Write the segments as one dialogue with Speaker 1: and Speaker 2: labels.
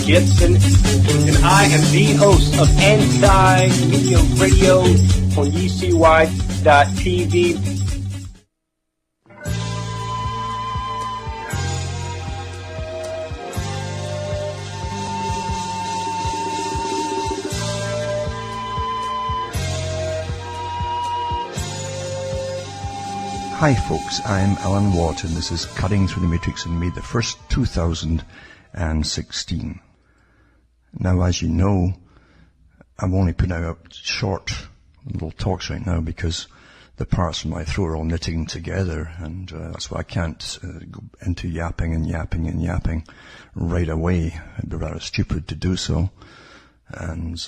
Speaker 1: Gibson, and I am the host of Anti-Media Radio on UCY.TV.
Speaker 2: Hi folks, I'm Alan Watt and this is Cutting Through the Matrix on May the 1st, 2016. Now as you know, I'm only putting out short little talks right now because the parts of my throat are all knitting together, and that's why I can't go into yapping and yapping and yapping right away. It'd be rather stupid to do so. And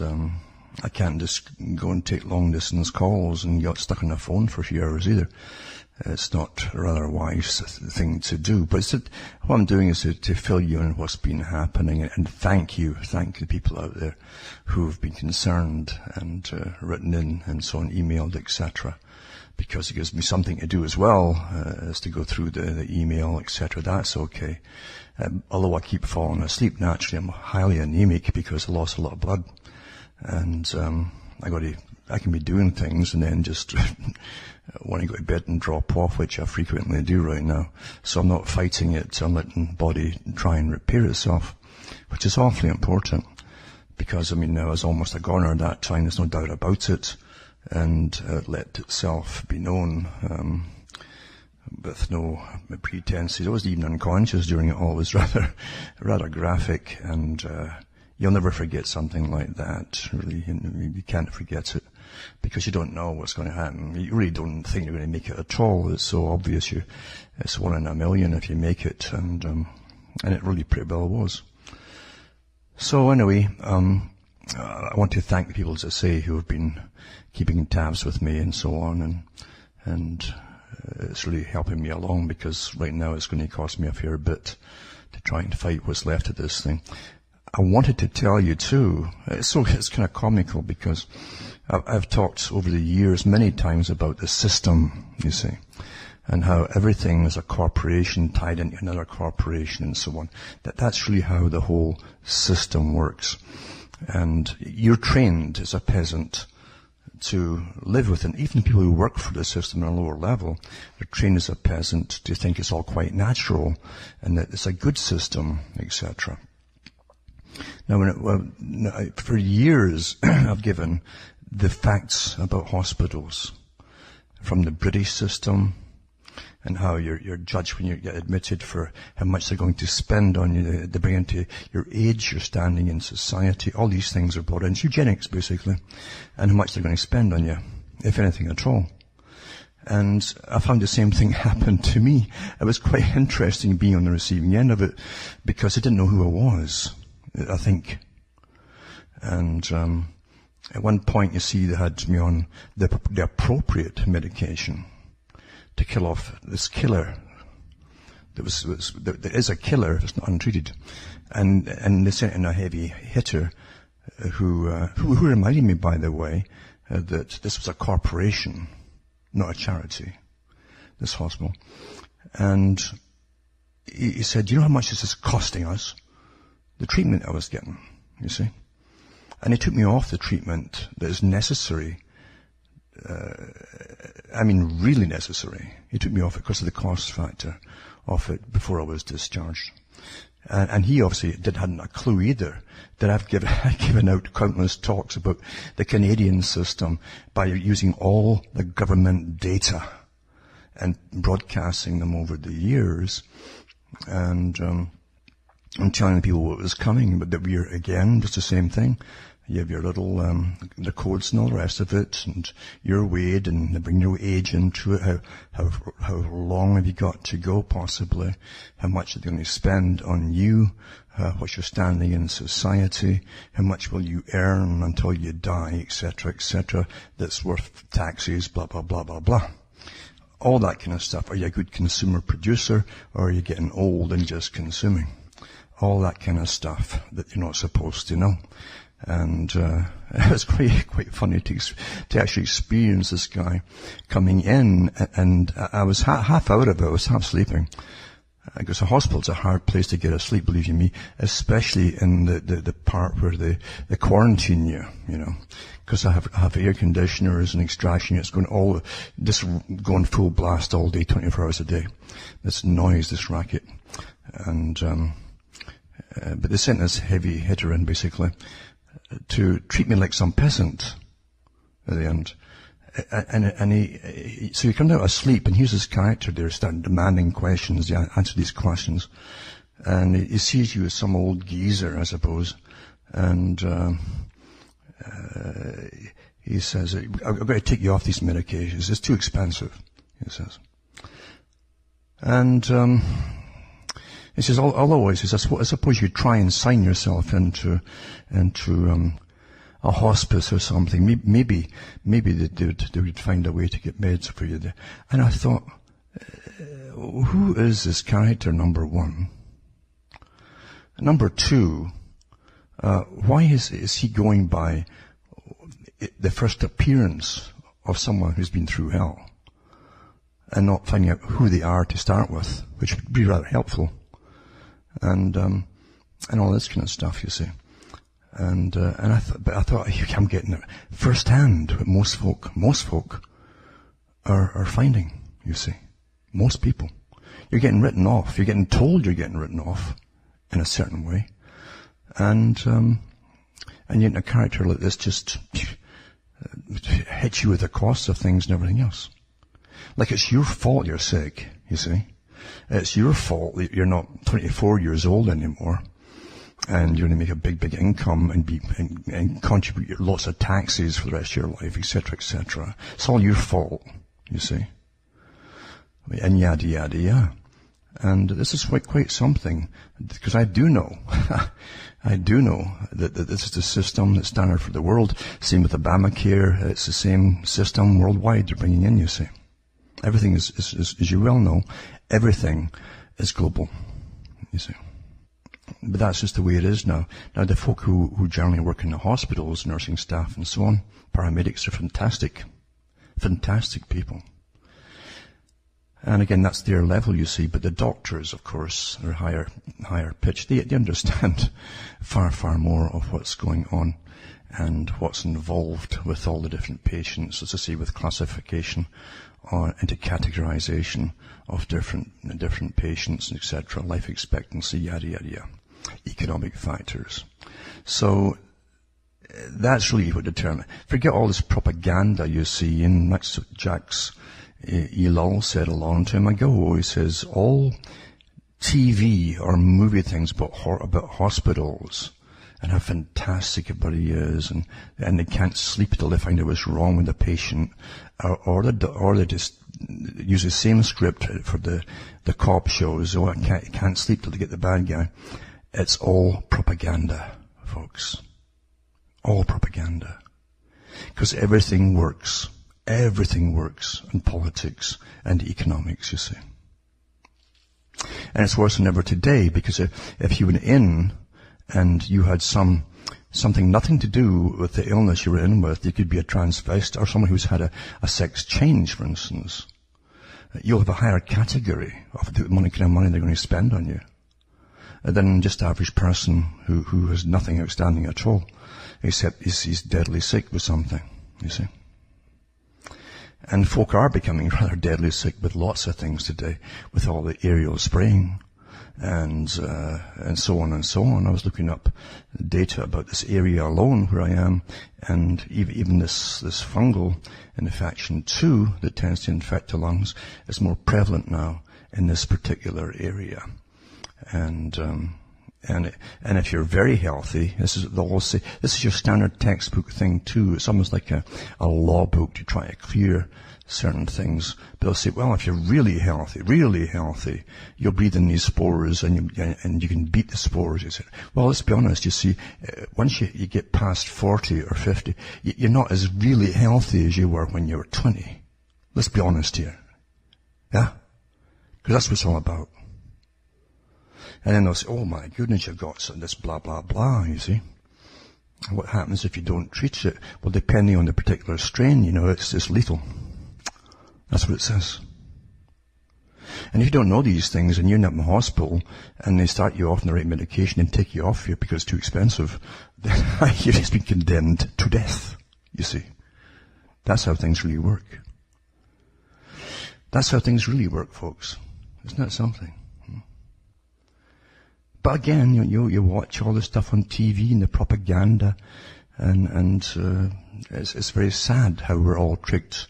Speaker 2: I can't just go and take long distance calls and get stuck on the phone for a few hours either. It's not a rather wise thing to do, but what I'm doing is to fill you in what's been happening, and thank the people out there who've been concerned and written in and so on, emailed, etc. Because it gives me something to do as well, as to go through the email, etc. That's okay. Although I keep falling asleep naturally, I'm highly anemic because I lost a lot of blood, and I can be doing things and then just want to go to bed and drop off, which I frequently do right now. So I'm not fighting it. I'm letting the body try and repair itself, which is awfully important because, I mean, I was almost a goner at that time. There's no doubt about it. And let itself be known with no pretenses. I wasn't even unconscious during it all. It was rather graphic, and you'll never forget something like that, really. You can't forget it because you don't know what's going to happen. You really don't think you're going to make it at all. It's so obvious. It's 1 in a million if you make it, and it really pretty well was. So anyway, I want to thank the people, as I say, who have been keeping tabs with me and so on, and it's really helping me along because right now it's going to cost me a fair bit to try and fight what's left of this thing. I wanted to tell you too, it's kind of comical because I've talked over the years many times about the system, you see, and how everything is a corporation tied into another corporation and so on. That's really how the whole system works. And you're trained as a peasant to live with it. Even people who work for the system at a lower level, they're trained as a peasant to think it's all quite natural and that it's a good system, etc. Now, for years, I've given the facts about hospitals from the British system and how you're judged when you get admitted for how much they're going to spend on you. They bring into your age, your standing in society. All these things are brought in. It's eugenics, basically, and how much they're going to spend on you, if anything at all. And I found the same thing happen to me. It was quite interesting being on the receiving end of it because I didn't know who I was, I think. And at one point, you see, they had me on the appropriate medication to kill off this killer. There is a killer if it's not untreated. And they sent in a heavy hitter who reminded me, by the way, that this was a corporation, not a charity, this hospital. And he said, do you know how much this is costing us? The treatment I was getting, you see. And he took me off the treatment that is necessary. Really necessary. He took me off it because of the cost factor of it before I was discharged. And he obviously hadn't a clue either that I've given out countless talks about the Canadian system by using all the government data and broadcasting them over the years. And I'm telling people what was coming, but that we're, again, just the same thing. You have your little, the codes and all the rest of it, and your weight, and they bring your age into it. How long have you got to go, possibly? How much are they going to spend on you? What's your standing in society? How much will you earn until you die, etc., etc. That's worth taxes, blah, blah, blah, blah, blah. All that kind of stuff. Are you a good consumer producer, or are you getting old and just consuming? All that kind of stuff that you're not supposed to know. And it was quite funny to actually experience this guy coming in, and I was half out of it. I was half sleeping, Because a hospital's a hard place to get asleep, believe you me, especially in the part where they quarantine you, Because I have air conditioners and extraction units going full blast all day, 24 hours a day. This noise, this racket. And, but they sent this heavy hitter in basically to treat me like some peasant at the end. So he comes out asleep, and here's this character there starting demanding questions. Yeah, answer these questions. And he sees you as some old geezer, I suppose. And, he says, I've got to take you off these medications. It's too expensive, he says. And, he says, although, he says, I suppose you try and sign yourself into, a hospice or something. Maybe they would find a way to get meds for you there. And I thought, who is this character, number one? Number two, why is he going by the first appearance of someone who's been through hell and not finding out who they are to start with, which would be rather helpful, and all this kind of stuff, you see. And I thought I'm getting it firsthand what most folk are finding, you see. Most people. You're getting written off. You're getting told you're getting written off in a certain way. And yet a character like this just hits you with the costs of things and everything else. Like it's your fault you're sick, you see. It's your fault that you're not 24 years old anymore. And you're going to make a big income and contribute lots of taxes for the rest of your life, etc., etc. It's all your fault, you see. And yada, yada, yada. And this is quite something, because I do know that this is the system that's standard for the world. Same with Obamacare. It's the same system worldwide they're bringing in, you see. Everything is, as you well know, everything is global, you see. But that's just the way it is now. Now, the folk who generally work in the hospitals, nursing staff and so on, paramedics are fantastic. Fantastic people. And again, that's their level, you see. But the doctors, of course, are higher pitch. They understand far more of what's going on and what's involved with all the different patients, as I say, with classification into categorization of different patients, etc., life expectancy, yada, yada, yada, economic factors. So that's really what determines. Forget all this propaganda you see, and that's what Jacques Ellul said a long time ago. He says all TV or movie things about hospitals and how fantastic everybody is, and they can't sleep till they find out what's wrong with the patient, or they just use the same script for the cop shows. I can't sleep till they get the bad guy. It's all propaganda, folks. All propaganda. Because everything works. Everything works in politics and economics, you see. And it's worse than ever today, because if you went in and you had something nothing to do with the illness you were in with, you could be a transvestite or someone who's had a sex change, for instance. You'll have a higher category of the kind of money they're going to spend on you than just the average person who has nothing outstanding at all, except he's deadly sick with something, you see. And folk are becoming rather deadly sick with lots of things today, with all the aerial spraying and so on and so on. I was looking up data about this area alone where I am, and even this fungal infection too that tends to infect the lungs is more prevalent now in this particular area. And if you're very healthy, they'll all say, this is your standard textbook thing too. It's almost like a law book to try to clear certain things. But they'll say, well, if you're really healthy, you'll breathe in these spores and you can beat the spores. You say, well, let's be honest, you see, once you get past 40 or 50, you're not as really healthy as you were when you were 20. Let's be honest here. Yeah? Because that's what it's all about. And then they'll say, oh my goodness, you've got this blah, blah, blah, you see. And what happens if you don't treat it? Well, depending on the particular strain, it's lethal. That's what it says. And if you don't know these things and you end up in the hospital and they start you off on the right medication and take you off here because it's too expensive, then you've just been condemned to death, you see. That's how things really work. That's how things really work, folks. Isn't that something? But again, you watch all this stuff on TV and the propaganda, and it's very sad how we're all tricked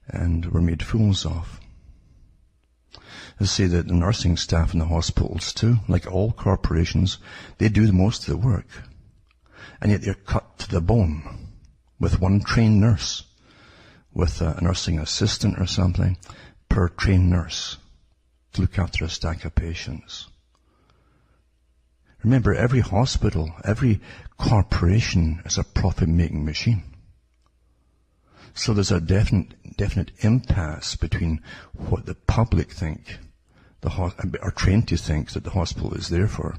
Speaker 2: and we're made fools of. I say that the nursing staff in the hospitals too, like all corporations, they do the most of the work. And yet they're cut to the bone with one trained nurse, with a nursing assistant or something, per trained nurse to look after a stack of patients. Remember, every hospital, every corporation is a profit-making machine. So there's a definite impasse between what the public think, are trained to think that the hospital is there for,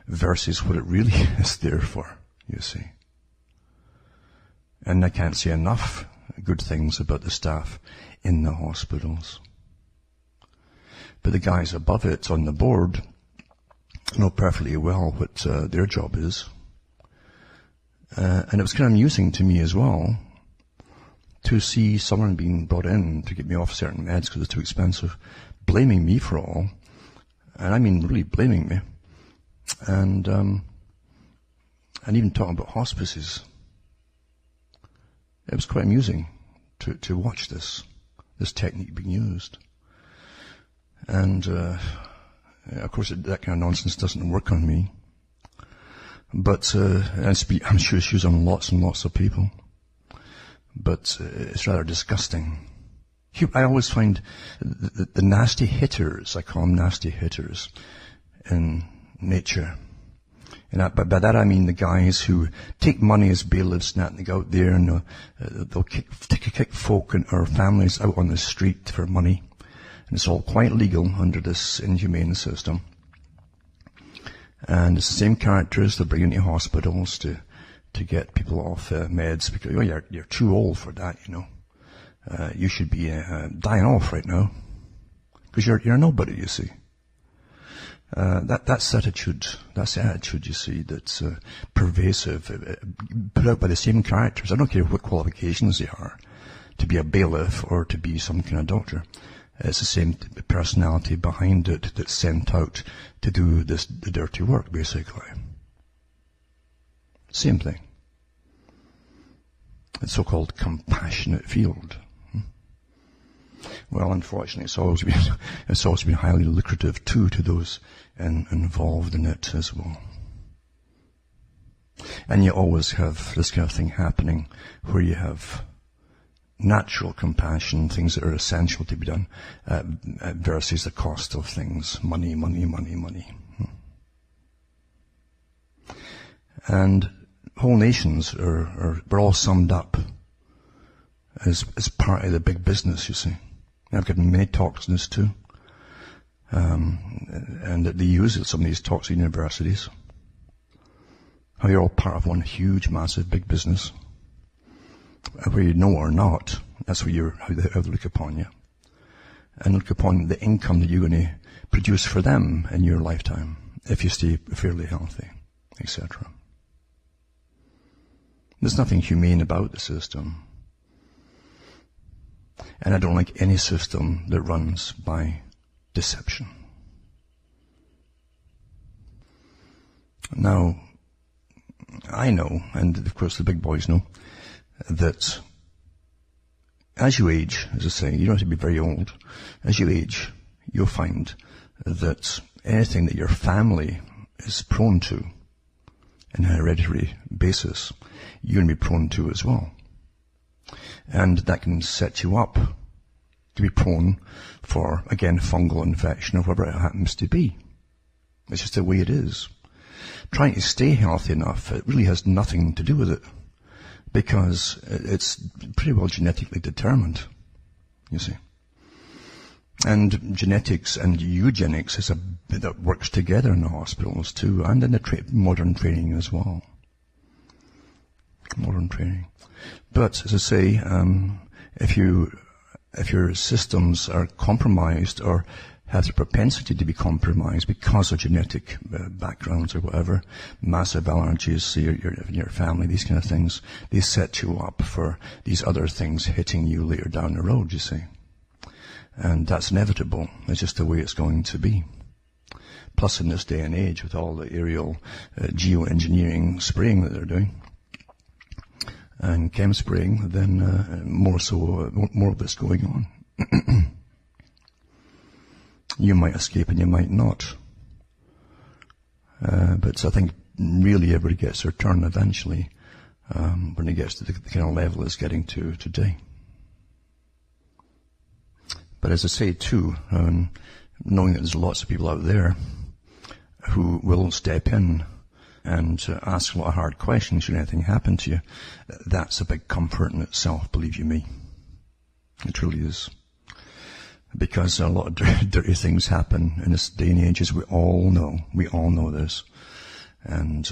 Speaker 2: versus what it really is there for, you see. And I can't say enough good things about the staff in the hospitals. But the guys above it on the board know perfectly well what their job is. And it was kind of amusing to me as well to see someone being brought in to get me off certain meds because it's too expensive, blaming me for all, and I mean really blaming me, and even talking about hospices. It was quite amusing to watch this technique being used. And of course, that kind of nonsense doesn't work on me. But I'm sure it's used on lots and lots of people. But it's rather disgusting. I always find the nasty hitters, I call them nasty hitters, in nature. And by that I mean the guys who take money as bailiffs and they go out there and they'll kick folk or families out on the street for money. And it's all quite legal under this inhumane system. And it's the same characters they'll bring into hospitals to get people off meds because, you're too old for that, you should be dying off right now. Because you're a nobody, you see. That's the attitude, you see, that's pervasive, put out by the same characters. I don't care what qualifications they are, to be a bailiff or to be some kind of doctor. It's the same personality behind it that's sent out to do the dirty work, basically. Same thing. It's so-called compassionate field. Well, unfortunately, it's always been highly lucrative too to those involved in it as well. And you always have this kind of thing happening where you have natural compassion, things that are essential to be done, versus the cost of things, money. And whole nations we're all summed up as part of the big business, you see. I've given many talks on this too. And they use it, some of these talks at universities. How you're all part of one huge, massive, big business. Where you know or not, that's how they look upon you. And look upon the income that you're going to produce for them in your lifetime, if you stay fairly healthy, etc. There's nothing humane about the system. And I don't like any system that runs by deception. Now, I know, and of course the big boys know, that as you age, as I say, you don't have to be very old. As you age, you'll find that anything that your family is prone to in a hereditary basis, you're going to be prone to as well. And that can set you up to be prone for, again, fungal infection or whatever it happens to be. It's just the way it is. Trying to stay healthy enough, it really has nothing to do with it, because it's pretty well genetically determined, you see. And genetics and eugenics is a bit that works together in the hospitals too, and in the modern training as well. Modern training. But, as I say, if your systems are compromised or have the propensity to be compromised because of genetic backgrounds or whatever, massive allergies to your family, these kind of things. They set you up for these other things hitting you later down the road, you see. And that's inevitable. It's just the way it's going to be. Plus, in this day and age, with all the aerial geoengineering spraying that they're doing, and chem spraying, then more of this going on. You might escape and you might not. But I think really everybody gets their turn eventually, when it gets to the kind of level it's getting to today. But as I say too, knowing that there's lots of people out there who will step in and ask a lot of hard questions should anything happen to you, that's a big comfort in itself, believe you me. It truly is. Because a lot of dirty things happen in this day and age, as we all know. We all know this. And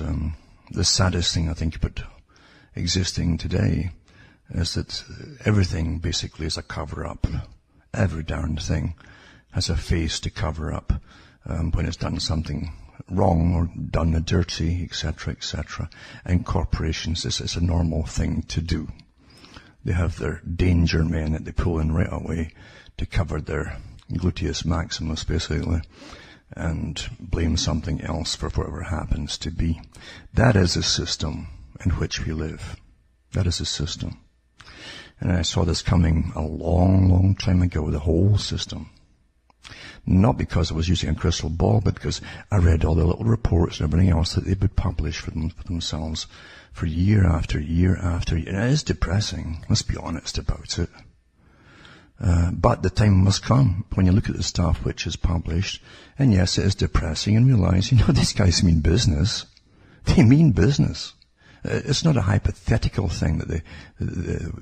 Speaker 2: the saddest thing I think about existing today is that everything basically is a cover-up. Every darn thing has a face to cover up when it's done something wrong or done dirty, etc., etc. And corporations, this is a normal thing to do. They have their danger men that they pull in right away to cover their gluteus maximus, basically, and blame something else for whatever happens to be. That is a system in which we live. That is a system. And I saw this coming a long, long time ago, the whole system. Not because I was using a crystal ball, but because I read all the little reports and everything else that they would publish for themselves for year after year after year. And it is depressing. Let's be honest about it. But the time must come when you look at the stuff which is published, and yes, it is depressing, and realize, these guys mean business. They mean business. It's not a hypothetical thing that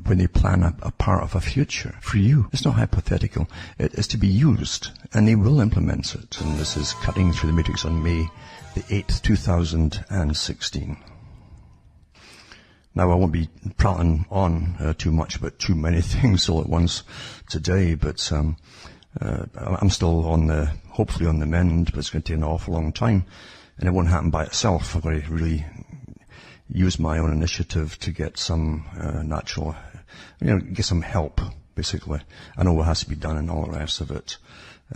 Speaker 2: when they plan a part of a future for you. It's not hypothetical. It is to be used, and they will implement it. And this is Cutting Through the Matrix on May the 8th, 2016. Now, I won't be prattling on too much about too many things all at once today, but I'm still hopefully on the mend, but it's going to take an awful long time, and it won't happen by itself. I've got to really use my own initiative to get some natural, get some help, basically. I know what has to be done and all the rest of it.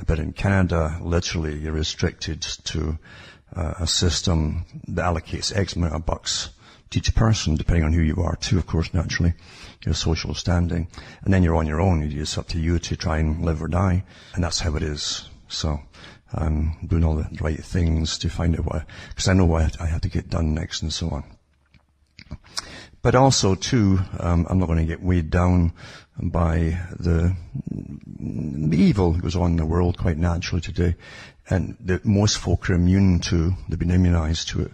Speaker 2: But in Canada, literally, you're restricted to a system that allocates X amount of bucks to each person, depending on who you are too, of course, naturally, your social standing. And then you're on your own. It's up to you to try and live or die. And that's how it is. So I'm doing all the right things to find out because I know what I have to get done next and so on. But also, too, I'm not going to get weighed down by the evil that goes on in the world quite naturally today. And that most folk are immune to, they've been immunized to it,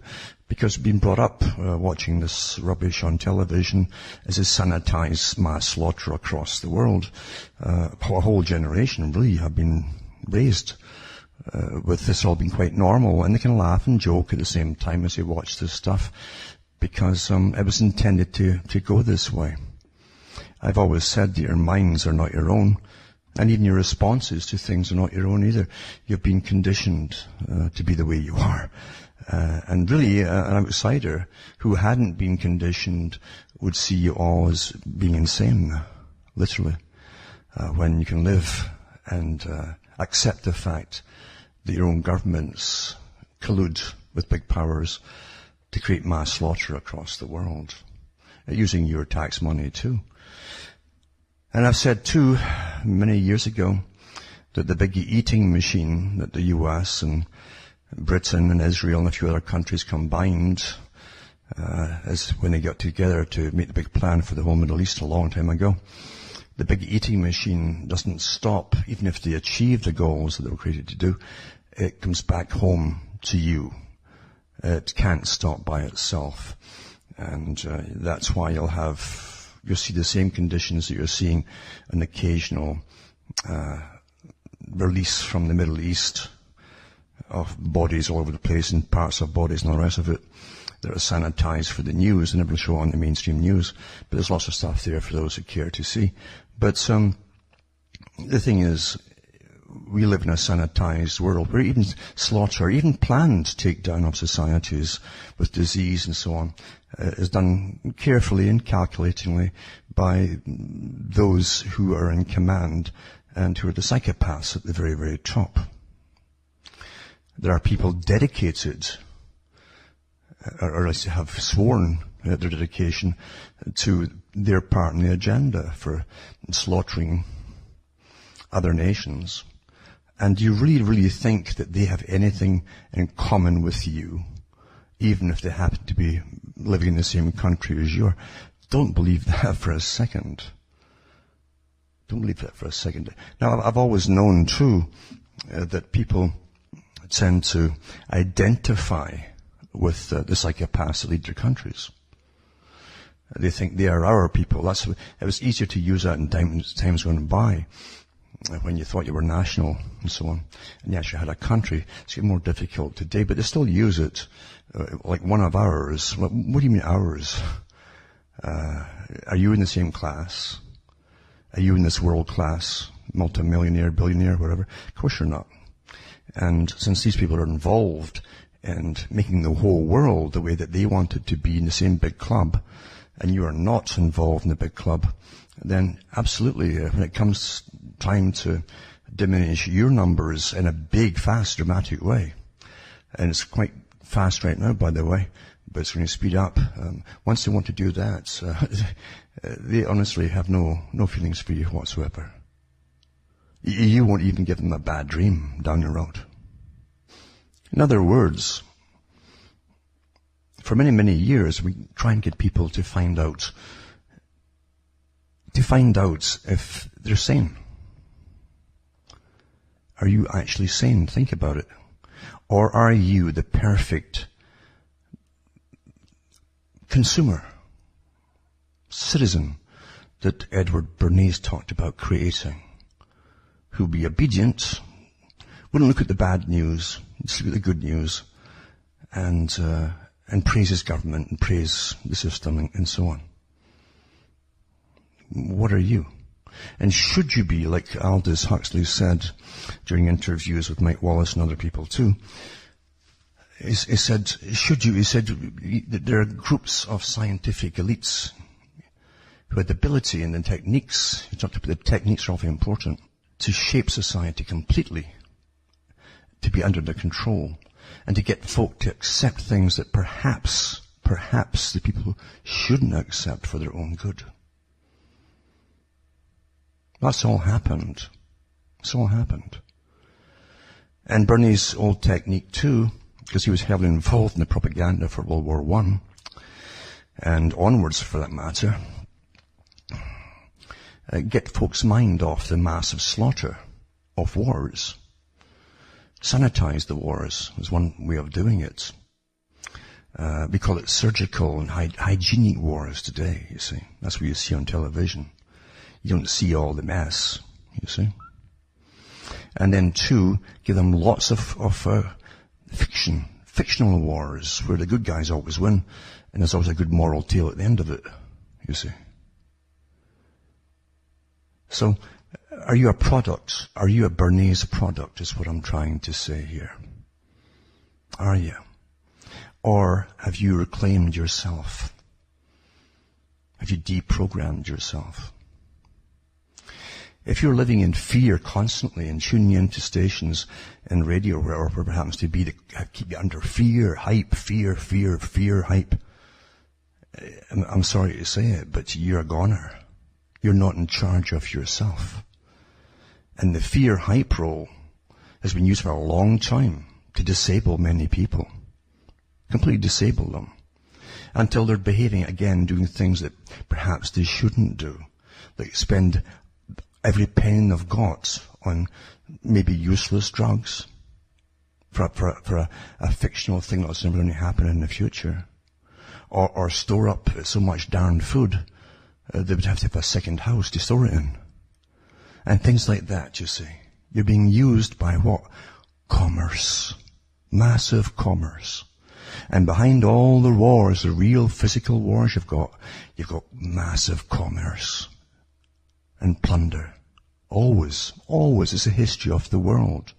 Speaker 2: because we've been brought up watching this rubbish on television as a sanitized mass slaughter across the world. A whole generation really have been raised with this all being quite normal, and they can laugh and joke at the same time as they watch this stuff, because it was intended to go this way. I've always said that your minds are not your own, and even your responses to things are not your own either. You've been conditioned to be the way you are. And really, an outsider who hadn't been conditioned would see you all as being insane, literally. When you can live and accept the fact that your own governments collude with big powers to create mass slaughter across the world, using your tax money too. And I've said too, many years ago, that the big eating machine that the US and Britain and Israel and a few other countries combined, as when they got together to make the big plan for the whole Middle East a long time ago, the big eating machine doesn't stop, even if they achieve the goals that they were created to do. It comes back home to you. It can't stop by itself. And that's why you'll see the same conditions that you're seeing an occasional release from the Middle East of bodies all over the place and parts of bodies and all the rest of it that are sanitized for the news and never show on the mainstream news. But there's lots of stuff there for those who care to see. But the thing is, we live in a sanitized world where even slaughter, even planned takedown of societies with disease and so on, is done carefully and calculatingly by those who are in command and who are the psychopaths at the very, very top. There are people dedicated, or at least have sworn their dedication to their part in the agenda for slaughtering other nations. And do you really, really think that they have anything in common with you, even if they happen to be living in the same country as you are? Don't believe that for a second. Don't believe that for a second. Now, I've always known, too, that people tend to identify with the psychopaths that lead their countries. They think they are our people. It was easier to use that in times gone by, when you thought you were national and so on, and you actually had a country. It's getting more difficult today, but they still use it like one of ours. What do you mean ours? Are you in the same class? Are you in this world class, multimillionaire, billionaire, whatever? Of course you're not. And since these people are involved in making the whole world the way that they want it to be in the same big club, and you are not involved in the big club, then absolutely, when it comes time to diminish your numbers in a big, fast, dramatic way, and it's quite fast right now, by the way, but it's going to speed up. Once they want to do that, they honestly have no feelings for you whatsoever. You won't even give them a bad dream down the road. In other words, for many, many years, we try and get people to find out if they're sane. Are you actually sane? Think about it. Or are you the perfect consumer, citizen that Edward Bernays talked about creating, who'll be obedient, wouldn't look at the bad news, just look at the good news, and praise his government and praise the system and so on? What are you? And should you be, like Aldous Huxley said during interviews with Mike Wallace and other people too, he said, that there are groups of scientific elites who had the ability and the techniques, he talked about the techniques are awfully important, to shape society completely, to be under their control, and to get folk to accept things that perhaps the people shouldn't accept for their own good. That's all happened. It's all happened. And Bernays' old technique too, because he was heavily involved in the propaganda for World War I, and onwards for that matter, get folks' mind off the massive slaughter of wars. Sanitize the wars is one way of doing it. We call it surgical and hygienic wars today, you see. That's what you see on television. You don't see all the mess, you see. And then two, give them lots of fictional wars, where the good guys always win, and there's always a good moral tale at the end of it, you see. So, are you a product? Are you a Bernays product, is what I'm trying to say here. Are you? Or have you reclaimed yourself? Have you deprogrammed yourself? If you're living in fear constantly and tuning into stations and radio or whatever it happens to be that keep you under fear, hype, hype, I'm sorry to say it, but you're a goner. You're not in charge of yourself. And the fear hype role has been used for a long time to disable many people. Completely disable them. Until they're behaving again, doing things that perhaps they shouldn't do. Like spend every penny they've got on maybe useless drugs for a fictional thing that's never going to happen in the future. Or store up so much darned food, they would have to have a second house to store it in. And things like that, you see. You're being used by what? Commerce. Massive commerce. And behind all the wars, the real physical wars you've got massive commerce and plunder Always, always. It's a history of the world.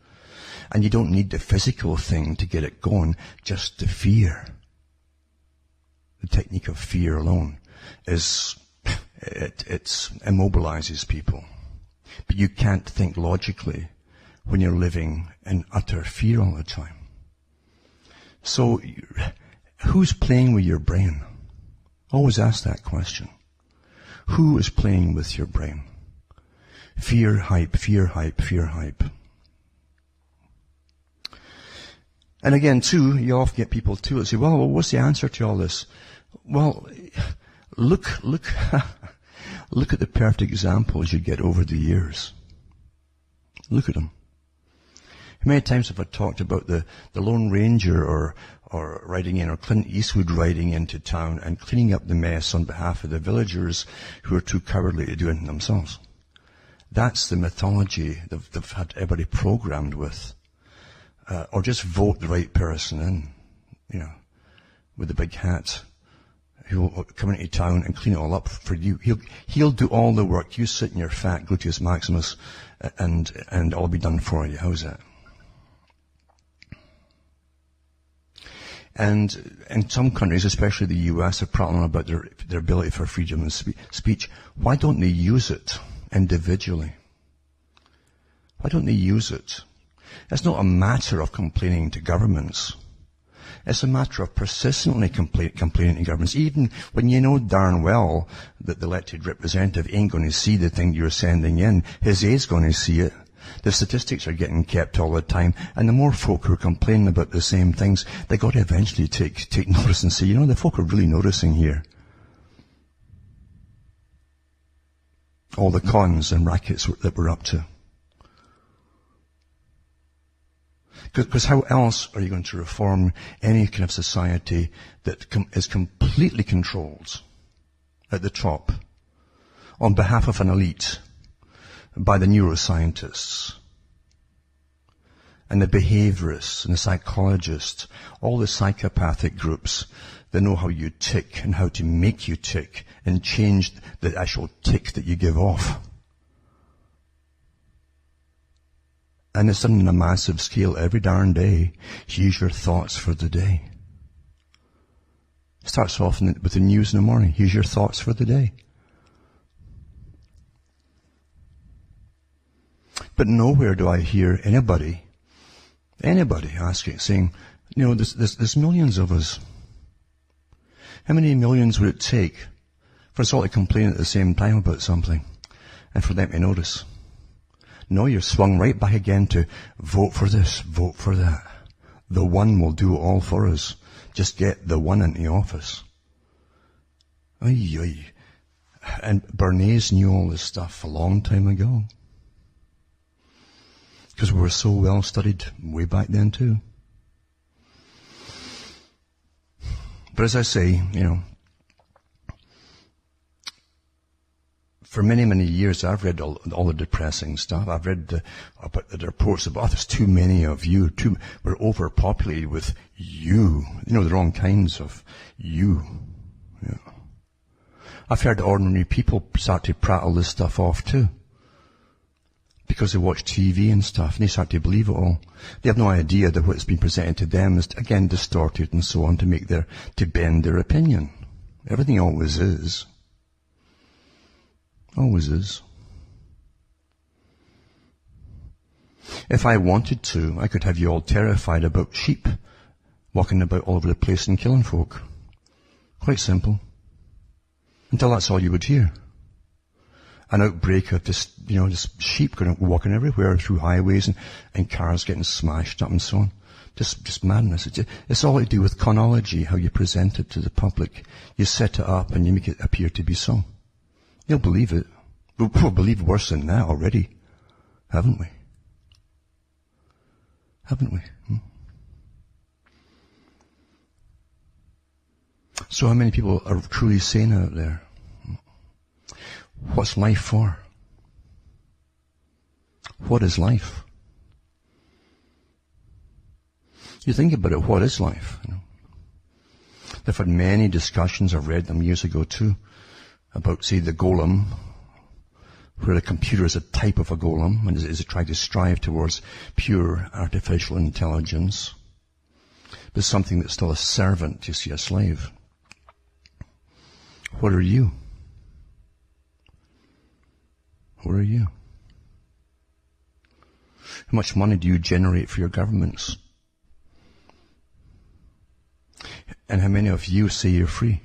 Speaker 2: And you don't need the physical thing to get it going, just the fear. The technique of fear alone is, it immobilizes people. But you can't think logically when you're living in utter fear all the time. So, who's playing with your brain? Always ask that question. Who is playing with your brain? Fear, hype, fear, hype, fear, hype. And again, too, you often get people too that say, well, what's the answer to all this? Well, look at the perfect examples you get over the years. Look at them. How many times have I talked about the Lone Ranger or riding in, or Clint Eastwood riding into town and cleaning up the mess on behalf of the villagers who are too cowardly to do it themselves? That's the mythology they've had everybody programmed with. Or just vote the right person in, with the big hat, who will come into town and clean it all up for you. He'll do all the work. You sit in your fat gluteus maximus and all be done for you. How's that? And in some countries, especially the US, are prattling about their ability for freedom of speech. Why don't they use it individually? Why don't they use it? It's not a matter of complaining to governments. It's a matter of persistently complaining to governments, even when you know darn well that the elected representative ain't going to see the thing you're sending in. His aide's going to see it. The statistics are getting kept all the time, and the more folk who are complaining about the same things, they got to eventually take notice and say, the folk are really noticing here. All the cons and rackets that we're up to. Because how else are you going to reform any kind of society that is completely controlled at the top on behalf of an elite by the neuroscientists and the behaviorists and the psychologists, all the psychopathic groups that know how you tick and how to make you tick and change the actual tick that you give off. And it's done on a massive scale every darn day. Here's your thoughts for the day. It starts off with the news in the morning. Here's your thoughts for the day. But nowhere do I hear anybody asking, saying, there's millions of us. How many millions would it take for us all to complain at the same time about something and for them to notice? No, you're swung right back again to vote for this, vote for that. The one will do it all for us. Just get the one into office. Ay, ay. And Bernays knew all this stuff a long time ago. Because we were so well studied way back then too. But as I say, for many, many years, I've read all the depressing stuff. I've read about the reports about, there's too many of you. We're overpopulated with you. The wrong kinds of you. Yeah. I've heard ordinary people start to prattle this stuff off too. Because they watch TV and stuff, and they start to believe it all. They have no idea that what's been presented to them is, again, distorted and so on to bend their opinion. Everything always is. Always is. If I wanted to, I could have you all terrified about sheep walking about all over the place and killing folk. Quite simple. Until that's all you would hear. An outbreak of just sheep walking everywhere through highways and cars getting smashed up and so on. Just madness. It's all to do with chronology, how you present it to the public. You set it up and you make it appear to be so. You'll believe it. We'll believe worse than that already, haven't we? Haven't we? So how many people are truly sane out there? What's life for? What is life? You think about it, what is life? They've had many discussions, I've read them years ago too, about, say, the golem, where a computer is a type of a golem and is trying to strive towards pure artificial intelligence, but something that's still a servant, you see, a slave. What are you? What are you? How much money do you generate for your governments? And how many of you say you're free?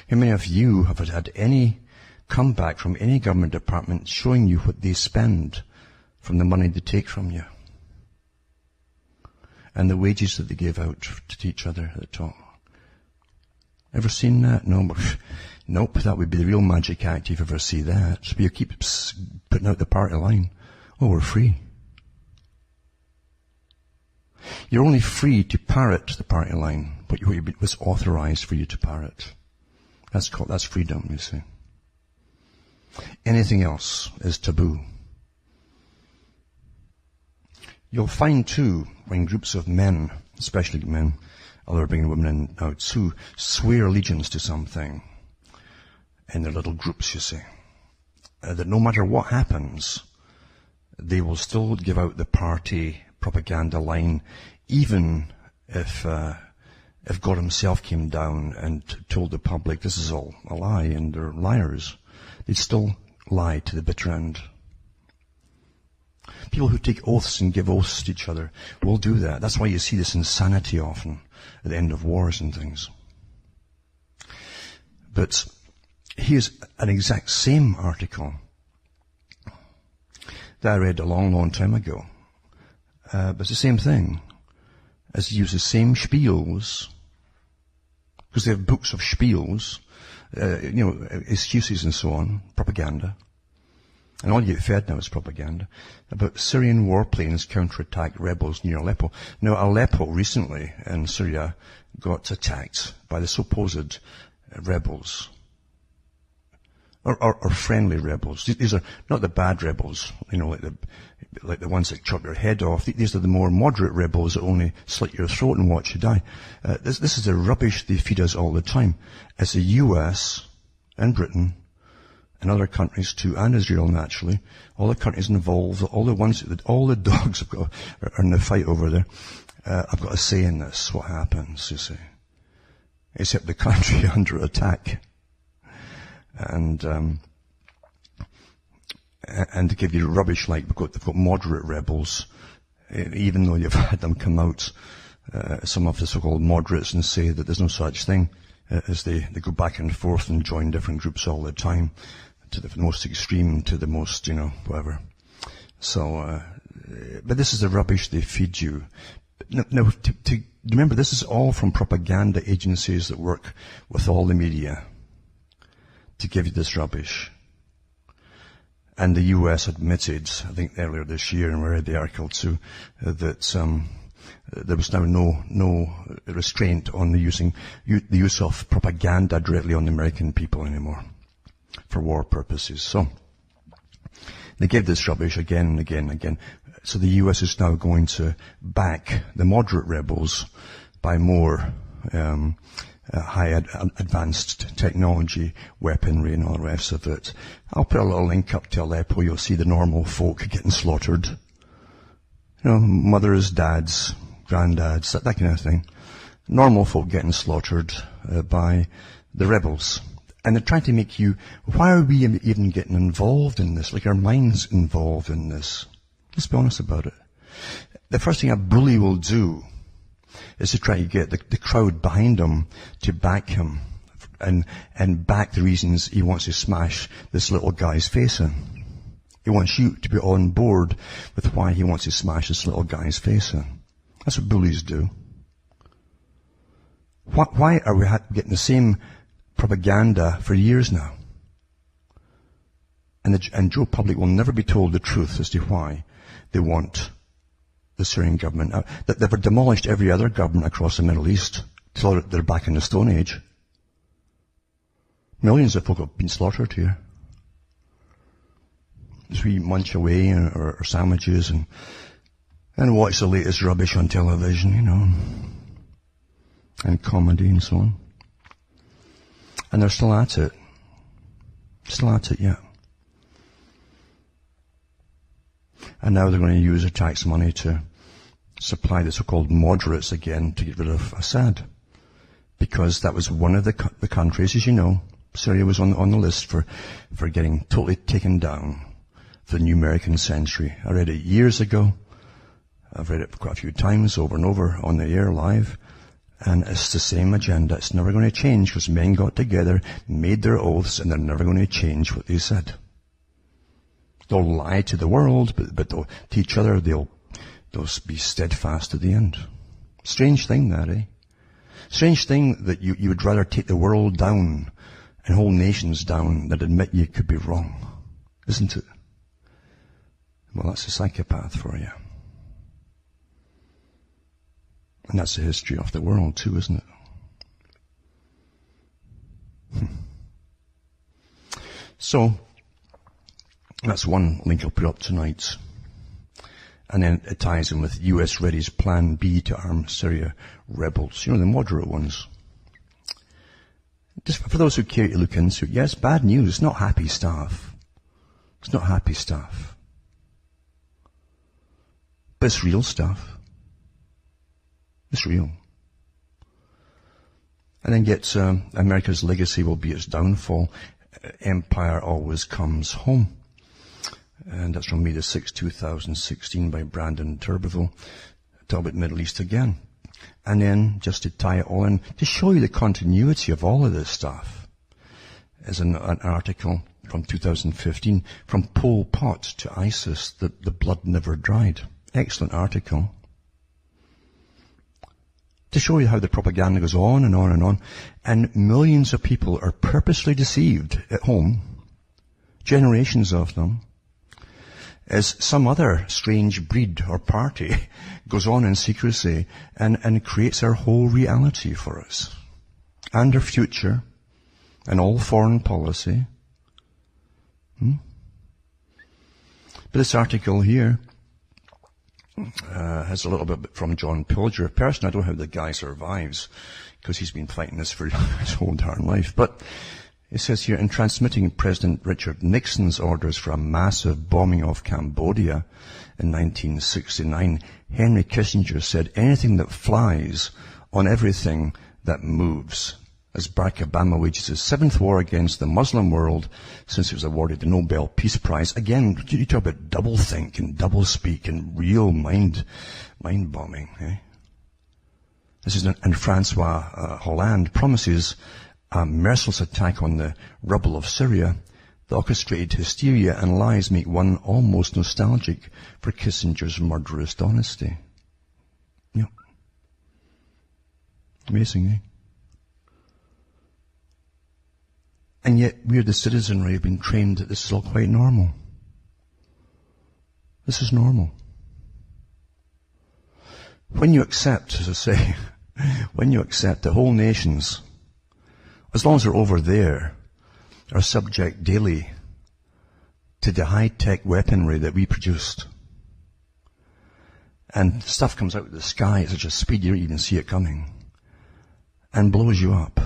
Speaker 2: How many of you have had any comeback from any government department showing you what they spend from the money they take from you? And the wages that they give out to each other at the top. Ever seen that? No. Nope, that would be the real magic act if you ever see that. So you keep putting out the party line. Oh, we're free. You're only free to parrot the party line, but it was authorized for you to parrot. That's freedom, you see. Anything else is taboo. You'll find too, when groups of men, especially men, although bringing women in now, who swear allegiance to something in their little groups, you see, that no matter what happens, they will still give out the party propaganda line, even if God himself came down and told the public this is all a lie and they're liars. They'd still lie to the bitter end. People who take oaths and give oaths to each other will do that. That's why you see this insanity often at the end of wars and things. But here's an exact same article that I read a long, long time ago. But it's the same thing. As you use the same spiels, because they have books of spiels, excuses and so on, propaganda. And all you get fed now is propaganda about Syrian warplanes counterattack rebels near Aleppo. Now, Aleppo recently in Syria got attacked by the supposed rebels, or friendly rebels. These are not the bad rebels, like the ones that chop your head off. These are the more moderate rebels that only slit your throat and watch you die. This is the rubbish they feed us all the time. As the US and Britain and other countries too, and Israel naturally, all the countries involved, all the dogs are in the fight over there. I've got a say in this, what happens, you see. Except the country under attack. And to give you rubbish like they've got moderate rebels, even though you've had them come out, some of the so-called moderates, and say that there's no such thing, as they go back and forth and join different groups all the time, to the most extreme to the most, whatever. So, but this is the rubbish they feed you. Now, to remember, this is all from propaganda agencies that work with all the media to give you this rubbish. And the US admitted, I think earlier this year, and we read the article too, that there was now no restraint on the use of propaganda directly on the American people anymore for war purposes. So they gave this rubbish again and again and again. So the US is now going to back the moderate rebels by more high advanced technology, weaponry and all the rest of it. I'll put a little link up to Aleppo. You'll see the normal folk getting slaughtered. Mothers, dads, granddads, that kind of thing. Normal folk getting slaughtered by the rebels. And they're trying to make you, why are we even getting involved in this? Like our minds involved in this. Let's be honest about it. The first thing a bully will do is to try to get the crowd behind him to back him and back the reasons he wants to smash this little guy's face in. He wants you to be on board with why he wants to smash this little guy's face in. That's what bullies do. Why are we getting the same propaganda for years now? And Joe Public will never be told the truth as to why they want the Syrian government. That they've demolished every other government across the Middle East till they're back in the Stone Age. Millions of folk have been slaughtered here. As we munch away our sandwiches and watch the latest rubbish on television, and comedy and so on. And they're still at it. Still at it, yeah. And now they're going to use their tax money to supply the so-called moderates again to get rid of Assad. Because that was one of the countries, as you know, Syria was on the list for getting totally taken down for the new American century. I read it years ago. I've read it quite a few times over and over on the air live. And it's the same agenda. It's never going to change because men got together, made their oaths, and they're never going to change what they said. They'll lie to the world, but to each other, they'll be steadfast to the end. Strange thing that, eh? Strange thing that you would rather take the world down and whole nations down than admit you could be wrong. Isn't it? Well, that's a psychopath for you. And that's the history of the world too, isn't it? So, that's one link I'll put up tonight. And then it ties in with US readies Plan B to arm Syria rebels. You know, the moderate ones. Just for those who care to look into it, yes, bad news. It's not happy stuff. It's not happy stuff. But it's real stuff. It's real. And then gets America's legacy will be its downfall. Empire always comes home. And that's from May the 6th, 2016 by Brandon Turbeville. Talk about Middle East again. And then, just to tie it all in, to show you the continuity of all of this stuff, is an article from 2015, From Pol Pot to ISIS, the blood never dried. Excellent article. To show you how the propaganda goes on and on and on, and millions of people are purposely deceived at home, generations of them, as some other strange breed or party goes on in secrecy and creates our whole reality for us, and our future, and all foreign policy. But this article here has a little bit from John Pilger. Personally, I don't know how the guy survives, because he's been fighting this for his whole darn life. But it says here, in transmitting President Richard Nixon's orders for a massive bombing of Cambodia in 1969, Henry Kissinger said, anything that flies on everything that moves. As Barack Obama wages his seventh war against the Muslim world since he was awarded the Nobel Peace Prize. Again, you talk about doublethink and doublespeak and real mind bombing. Eh? This is, and Francois Hollande promises a merciless attack on the rubble of Syria. The orchestrated hysteria and lies make one almost nostalgic for Kissinger's murderous honesty. Yeah. Amazing, eh? And yet, we are the citizenry have been trained that this is all quite normal. This is normal. When you accept, as I say, when you accept that whole nations, as long as they're over there, are subject daily to the high-tech weaponry that we produced. And stuff comes out of the sky at such a speed you don't even see it coming. And blows you up.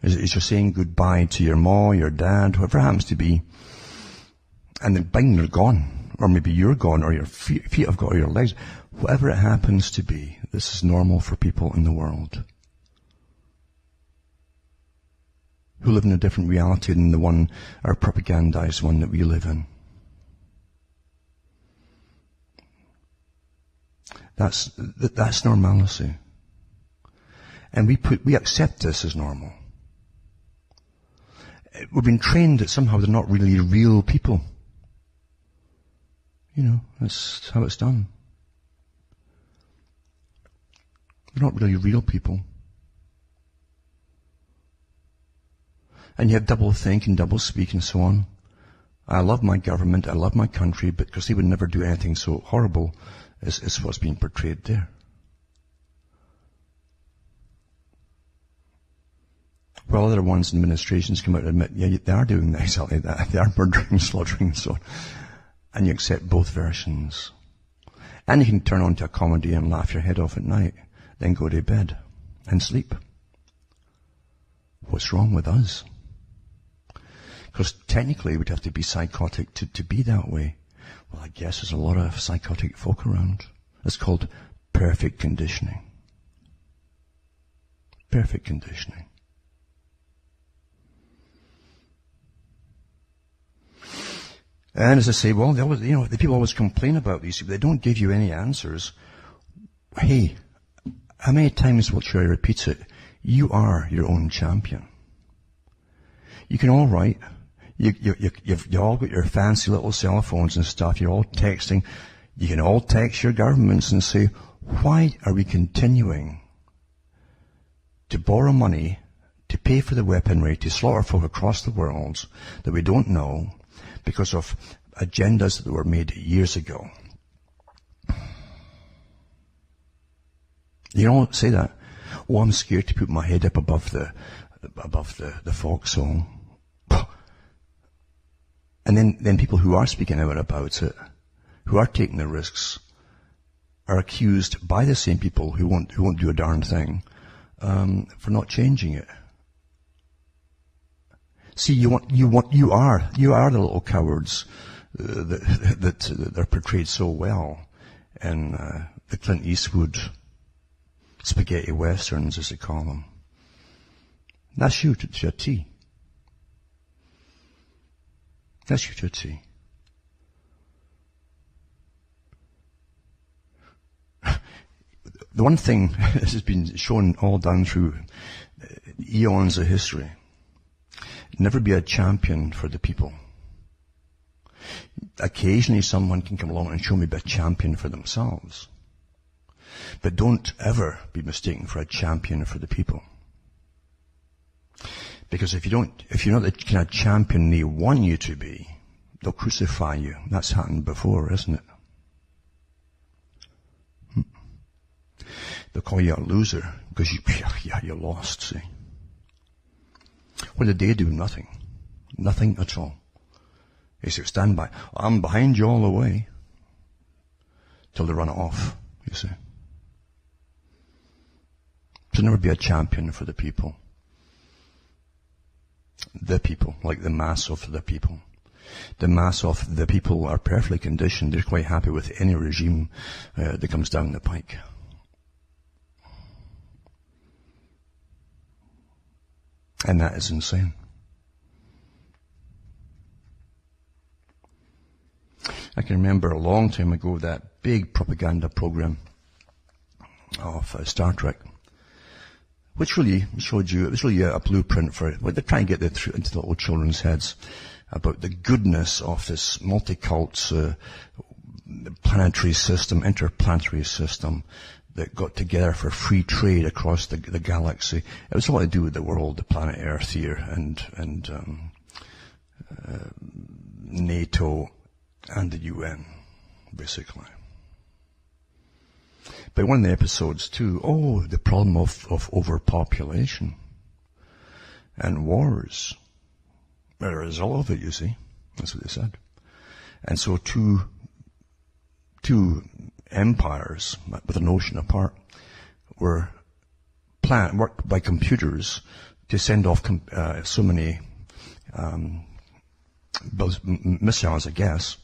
Speaker 2: As you're saying goodbye to your ma, your dad, whoever it happens to be. And then bang, they're gone. Or maybe you're gone, or your feet have got, or your legs. Whatever it happens to be, this is normal for people in the world who live in a different reality than the one, our propagandized one that we live in. That's normalcy. And we accept this as normal. We've been trained that somehow they're not really real people. You know, that's how it's done. They're not really real people. And you have double think and double speak and so on. I love my government, I love my country, but because they would never do anything so horrible as what's being portrayed there. Well, other ones, administrations come out and admit, yeah, they are doing exactly that. They are murdering, slaughtering and so on. And you accept both versions. And you can turn on to a comedy and laugh your head off at night, then go to bed and sleep. What's wrong with us? Because technically we'd have to be psychotic to be that way. Well, I guess there's a lot of psychotic folk around. It's called perfect conditioning. Perfect conditioning. And as I say, well, they always, the people always complain about these. They don't give you any answers. Hey, how many times should I repeat it? You are your own champion. You can all write. You've all got your fancy little cell phones and stuff. You're all texting. You can all text your governments and say, why are we continuing to borrow money to pay for the weaponry to slaughter folk across the world that we don't know because of agendas that were made years ago? You don't say that. Oh, I'm scared to put my head up above the foxhole. And then people who are speaking out about it, who are taking the risks, are accused by the same people who won't do a darn thing, for not changing it. See, you are the little cowards that are portrayed so well in the Clint Eastwood spaghetti westerns, as they call them. That's you to a T. That's you to a T. The one thing that has been shown all down through eons of history, never be a champion for the people. Occasionally someone can come along and show me a champion for themselves. But don't ever be mistaken for a champion for the people. Because if you're not the kind of champion they want you to be, they'll crucify you. That's happened before, isn't it? They'll call you a loser because you lost, see. What did they do? Nothing. Nothing at all. They say, stand by. I'm behind you all the way. Till they run off, you see. So never be a champion for the people. The people, like the mass of the people. The mass of the people are perfectly conditioned. They're quite happy with any regime that comes down the pike. And that is insane. I can remember a long time ago that big propaganda program of Star Trek, which really showed you, it was really a blueprint for what they're trying to get into the little children's heads about the goodness of this multi-cult planetary system, interplanetary system that got together for free trade across the galaxy. It was all to do with the world, the planet Earth here, and NATO and the UN, basically. But one of the episodes too, the problem of overpopulation and wars. Well, a result of it, you see. That's what they said. And so two empires with an ocean apart were worked by computers to send off so many missiles, I guess,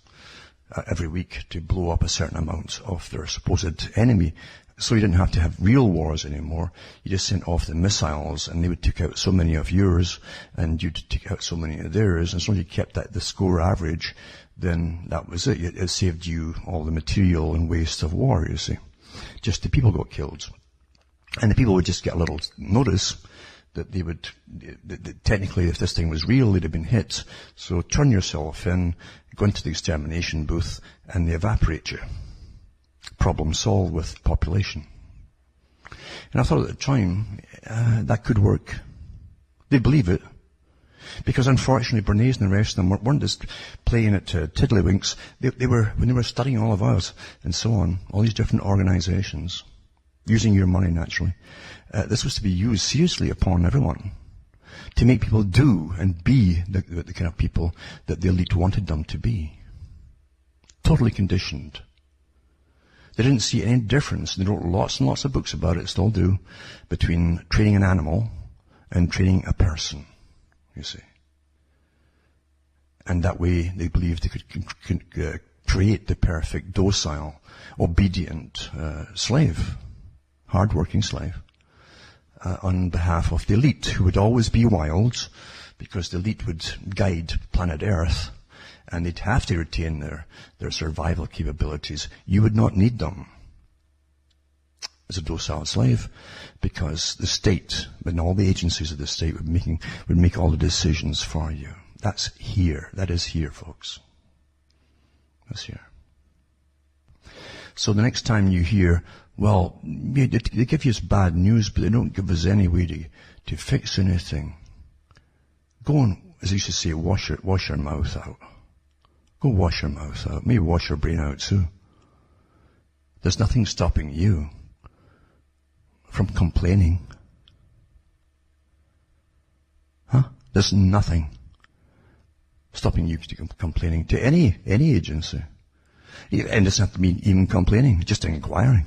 Speaker 2: every week to blow up a certain amount of their supposed enemy. So you didn't have to have real wars anymore. You just sent off the missiles and they would take out so many of yours and you'd take out so many of theirs. And so you kept the score average, then that was it. It saved you all the material and waste of war, you see. Just the people got killed. And the people would just get a little notice that they would, that technically if this thing was real, they'd have been hit. So turn yourself in, go into the extermination booth, and they evaporate you. Problem solved with population. And I thought at the time, that could work. They'd believe it. Because unfortunately, Bernays and the rest of them weren't just playing it to tiddlywinks. When they were studying all of us and so on, all these different organizations, using your money naturally, this was to be used seriously upon everyone to make people do and be the kind of people that the elite wanted them to be. Totally conditioned. They didn't see any difference. They wrote lots and lots of books about it, still do, between training an animal and training a person, you see. And that way they believed they could create the perfect, docile, obedient slave, hard-working slave, on behalf of the elite, who would always be wild, because the elite would guide planet Earth, and they'd have to retain their survival capabilities. You would not need them as a docile slave, because the state and all the agencies of the state would make all the decisions for you. That's here. That is here, folks. That's here. So the next time you hear, well, they give us bad news, but they don't give us any way to fix anything, go and, as you should say, wash your mouth out. Go wash your mouth out. Maybe wash your brain out too. There's nothing stopping you from complaining. Huh? There's nothing stopping you from complaining to any agency. And it doesn't have to mean even complaining, just inquiring.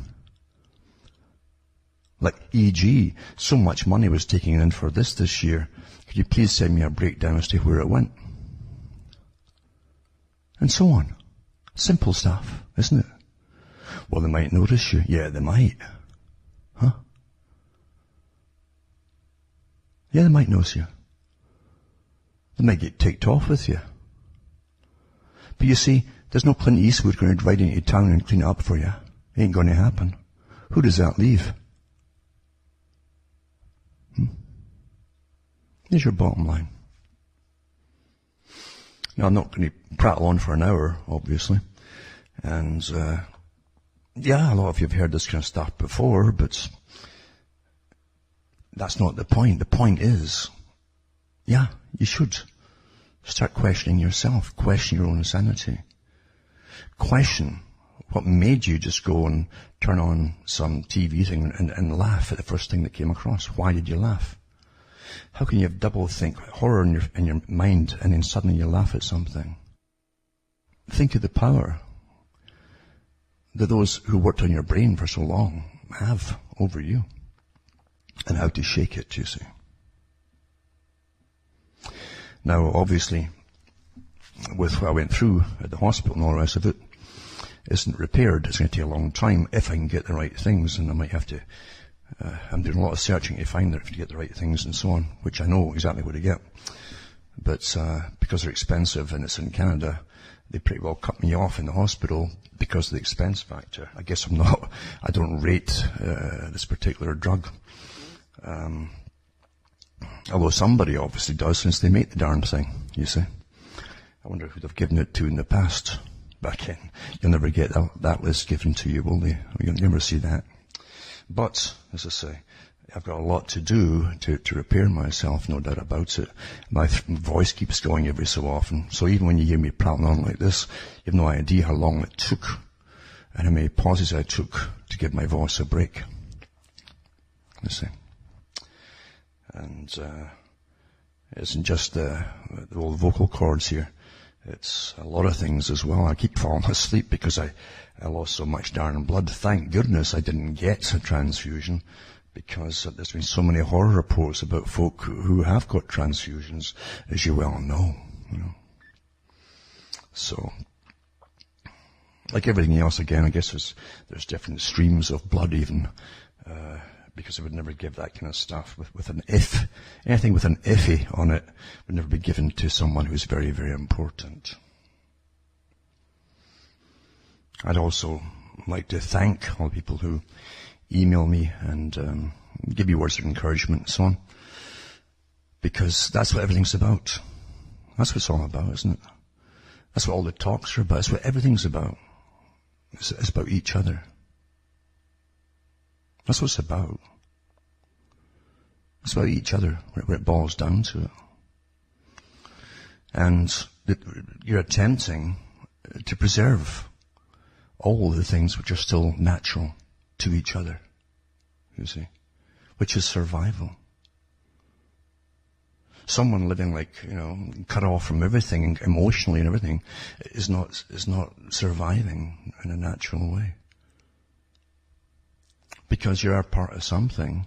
Speaker 2: Like, e.g., so much money was taken in for this year. Could you please send me a breakdown as to where it went? And so on. Simple stuff, isn't it? Well, they might notice you. Yeah, they might. Huh? Yeah, they might notice you. They might get ticked off with you. But you see, there's no Clint Eastwood going to ride into town and clean it up for you. It ain't going to happen. Who does that leave? Here's your bottom line. Now, I'm not going to prattle on for an hour, obviously. And, yeah, a lot of you have heard this kind of stuff before, but that's not the point. The point is, yeah, you should start questioning yourself, question your own sanity. Question what made you just go and turn on some TV thing and laugh at the first thing that came across. Why did you laugh? How can you have double think horror in your mind and then suddenly you laugh at something? Think of the power that those who worked on your brain for so long have over you, and how to shake it, you see. Now, obviously, with what I went through at the hospital and all the rest of it, isn't repaired. It's going to take a long time if I can get the right things, and I might have to, I'm doing a lot of searching to find to get the right things and so on, which I know exactly where to get. But because they're expensive and it's in Canada, they pretty well cut me off in the hospital because of the expense factor. I guess I don't rate this particular drug. Although somebody obviously does, since they make the darn thing, you see. I wonder who they've given it to in the past. Back in. You'll never get that list given to you, will they? You'll never see that. But, as I say, I've got a lot to do to repair myself, no doubt about it. My voice keeps going every so often. So even when you hear me prattling on like this, you have no idea how long it took and how many pauses I took to give my voice a break. You see. And it isn't just the old vocal cords here. It's a lot of things as well. I keep falling asleep because I lost so much darn blood. Thank goodness I didn't get a transfusion, because there's been so many horror reports about folk who have got transfusions, as you well know. You know. So, like everything else, again, I guess there's different streams of blood even, because I would never give that kind of stuff with an if. Anything with an iffy on it would never be given to someone who's very, very important. I'd also like to thank all the people who email me and give me words of encouragement and so on, because that's what everything's about. That's what it's all about, isn't it? That's what all the talks are about. That's what everything's about. It's about each other. That's what it's about. It's about each other, where it boils down to it. And you're attempting to preserve all the things which are still natural to each other, you see, which is survival. Someone living cut off from everything emotionally and everything is not surviving in a natural way. Because you are part of something,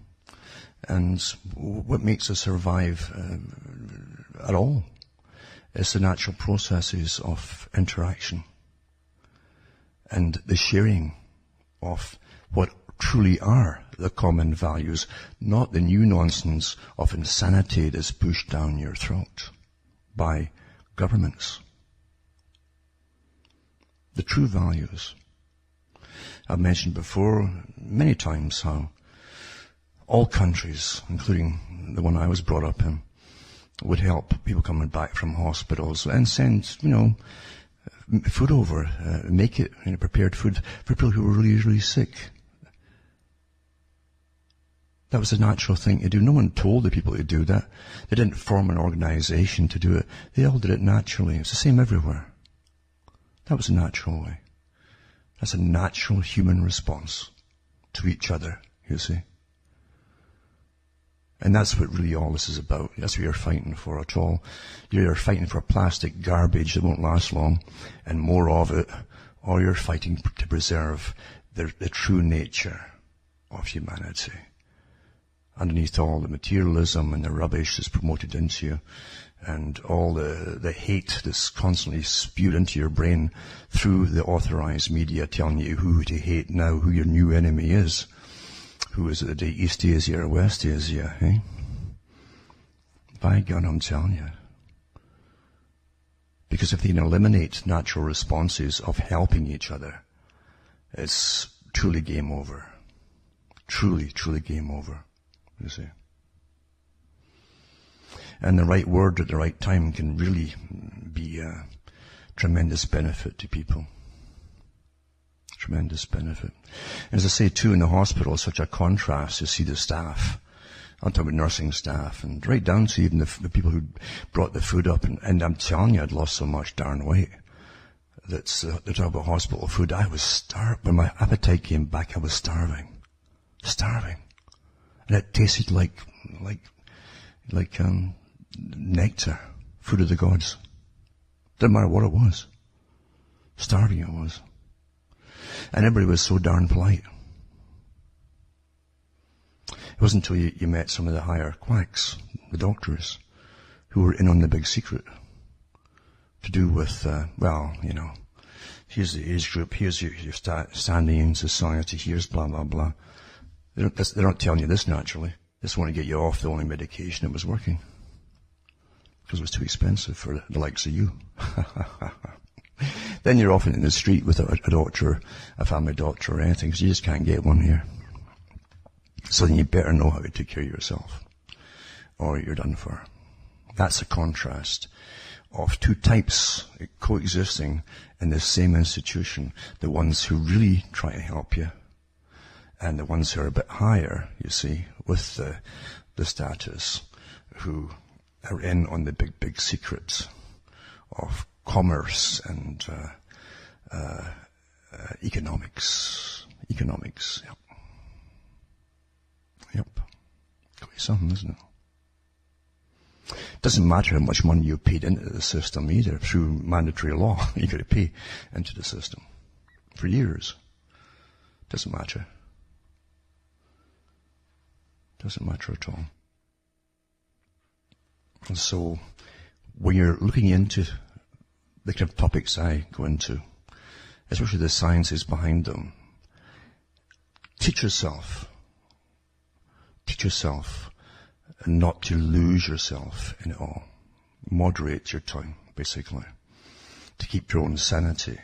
Speaker 2: and what makes us survive at all It's the natural processes of interaction and the sharing of what truly are the common values, not the new nonsense of insanity that's pushed down your throat by governments. The true values. I've mentioned before many times how all countries, including the one I was brought up in, would help people coming back from hospitals and send, food over, make it, prepared food for people who were really, really sick. That was a natural thing to do. No one told the people to do that. They didn't form an organization to do it. They all did it naturally. It's the same everywhere. That was a natural way. That's a natural human response to each other, you see. And that's what really all this is about. That's what you're fighting for at all. You're fighting for plastic garbage that won't last long and more of it, or you're fighting to preserve the true nature of humanity. Underneath all the materialism and the rubbish that's promoted into you, and all the hate that's constantly spewed into your brain through the authorized media telling you who to hate now, who your new enemy is. Who is it today, East Asia or West Asia, eh? By God, I'm telling you. Because if they can eliminate natural responses of helping each other, it's truly game over. Truly, truly game over, you see. And the right word at the right time can really be a tremendous benefit to people. Tremendous benefit. And as I say too, in the hospital, such a contrast to see the staff. I'm talking about nursing staff, and right down to even the people who brought the food up. And I'm telling you, I'd lost so much darn weight. They're talking about hospital food. I was starved. When my appetite came back, I was starving. Starving. And it tasted like nectar, food of the gods. Didn't matter what it was. Starving it was. And everybody was so darn polite. It wasn't until you met some of the higher quacks, the doctors, who were in on the big secret to do with, here's the age group, here's your standing in society, here's blah, blah, blah. They're not telling you this naturally. They just want to get you off the only medication that was working. Because it was too expensive for the likes of you. Then you're often in the street without a doctor, a family doctor or anything, because you just can't get one here. So then you better know how to take care of yourself, or you're done for. That's a contrast of two types coexisting in the same institution. The ones who really try to help you, and the ones who are a bit higher, you see, with the status, who are in on the big secrets of commerce and economics. Yep. Could be something, isn't it? Doesn't matter how much money you paid into the system either. Through mandatory law, you got to pay into the system for years. Doesn't matter. Doesn't matter at all. And so, when you're looking into the kind of topics I go into, especially the sciences behind them, teach yourself not to lose yourself in it all. Moderate your tongue, basically, to keep your own sanity,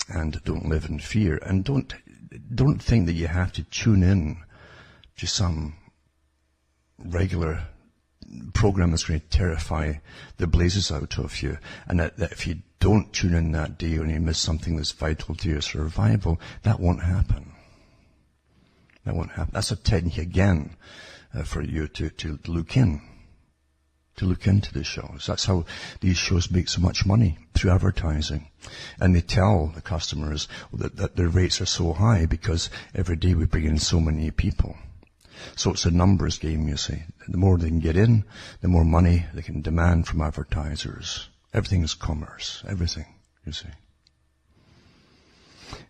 Speaker 2: and don't live in fear. And don't think that you have to tune in to some regular program that's going to terrify the blazes out of you, and that if you don't tune in that day and you miss something that's vital to your survival, that won't happen. That won't happen. That's a technique again for you to look into the shows. That's how these shows make so much money, through advertising. And they tell the customers that their rates are so high because every day we bring in so many people. So it's a numbers game, you see. The more they can get in, the more money they can demand from advertisers. Everything is commerce. Everything, you see.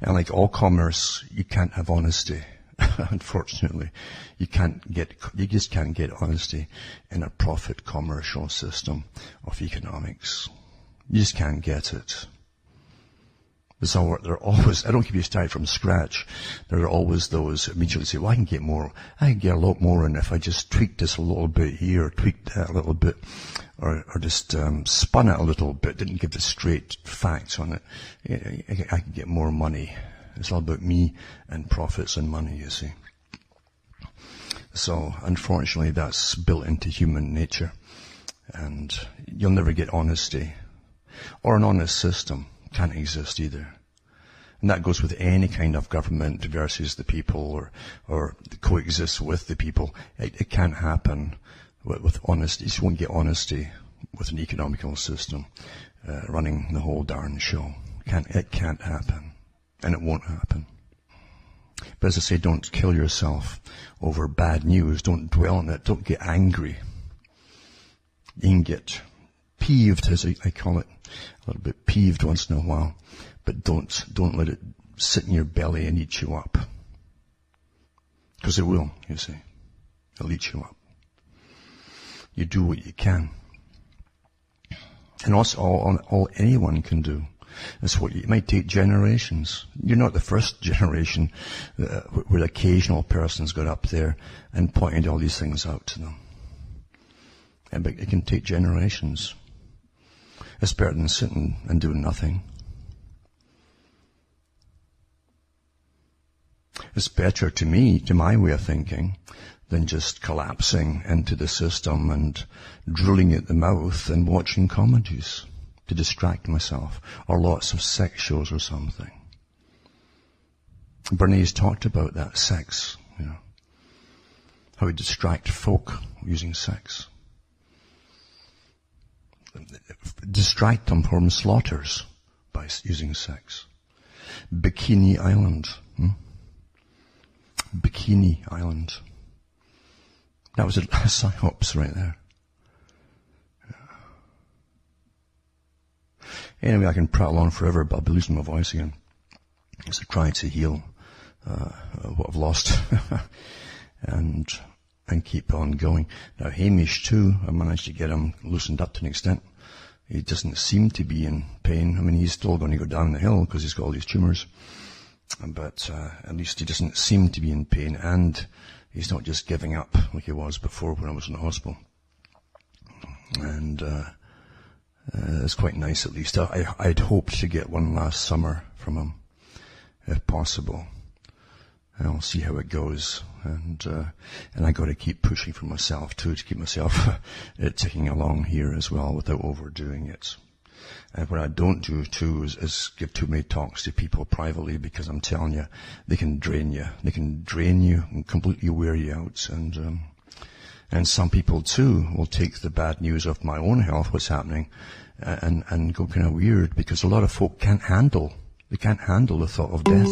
Speaker 2: And like all commerce, you can't have honesty Unfortunately, you just can't get honesty in a profit commercial system of economics. You just can't get it. They're always, I don't give you start from scratch. There are always those who immediately say, well, I can get a lot more in if I just tweak this a little bit here, tweak that a little bit, or just spun it a little bit, didn't give the straight facts on it. I can get more money. It's all about me and profits and money, you see. So, unfortunately, that's built into human nature. And you'll never get honesty. Or an honest system can't exist either. And that goes with any kind of government versus the people or coexist with the people. It can't happen with honesty. You just won't get honesty with an economical system running the whole darn show. It can't happen. And it won't happen. But as I say, don't kill yourself over bad news. Don't dwell on it. Don't get angry. You can get peeved, as I call it, a little bit peeved once in a while, but don't let it sit in your belly and eat you up. Because it will, you see. It'll eat you up. You do what you can. And also all anyone can do is it might take generations. You're not the first generation where the occasional person's got up there and pointed all these things out to them. But it can take generations. It's better than sitting and doing nothing. It's better to me, to my way of thinking, than just collapsing into the system and drooling at the mouth and watching comedies to distract myself, or lots of sex shows or something. Bernays talked about that, sex, how we distract folk using sex. Distract them from slaughters by using sex. Bikini Island. Bikini Island. That was a psyops right there. Anyway, I can prattle on forever, but I'll be losing my voice again. As I try to heal what I've lost and keep on going. Now, Hamish too, I managed to get him loosened up to an extent. He doesn't seem to be in pain. I mean, he's still going to go down the hill because he's got all these tumours. But at least he doesn't seem to be in pain, and he's not just giving up like he was before when I was in the hospital. And it's quite nice, at least. I'd hoped to get one last summer from him, if possible. And I'll see how it goes. And I got to keep pushing for myself too, to keep myself ticking along here as well without overdoing it. And what I don't do too is give too many talks to people privately, because I'm telling you, they can drain you. They can drain you and completely wear you out. And some people too will take the bad news of my own health, what's happening, and go kind of weird, because a lot of folk can't handle the thought of death,